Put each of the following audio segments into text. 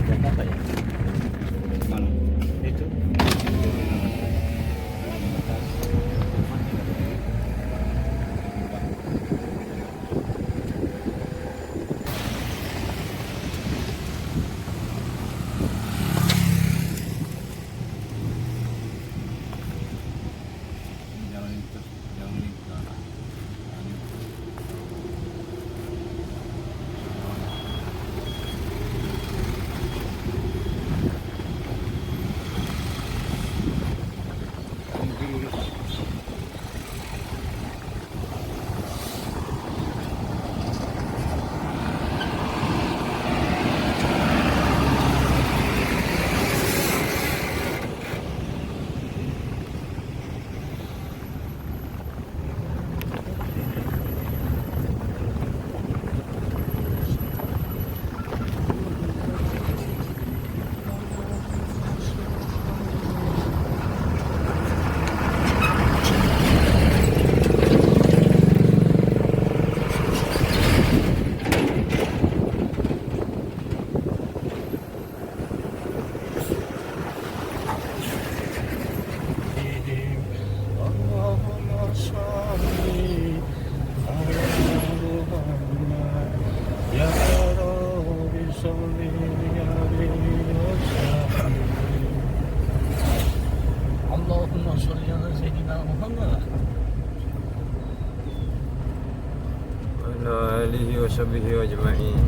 Jakarta ya. Mana? Itu. Jalan itu, jalan ini ke arah. Allahumma sholli ala Muhammad ya Rabbi sholli alaihi wasallam. Allahumma sholli ala sayyidina Muhammad wa ala alihi wa sahbihi ajma'in.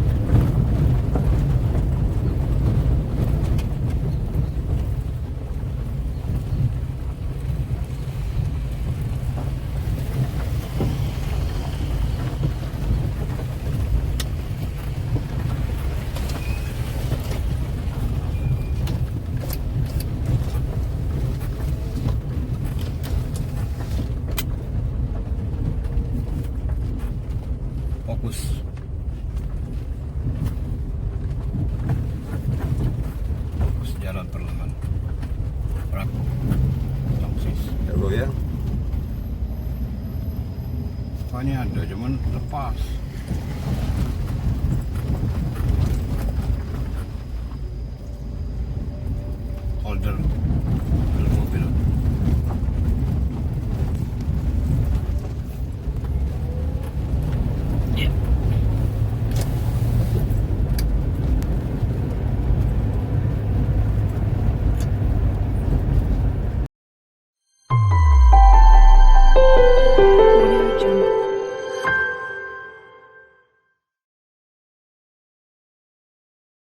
Fokus. Fokus jalan perlahan. Rak. Toksis. Ya goyang. Oh, ini ada, cuman lepas.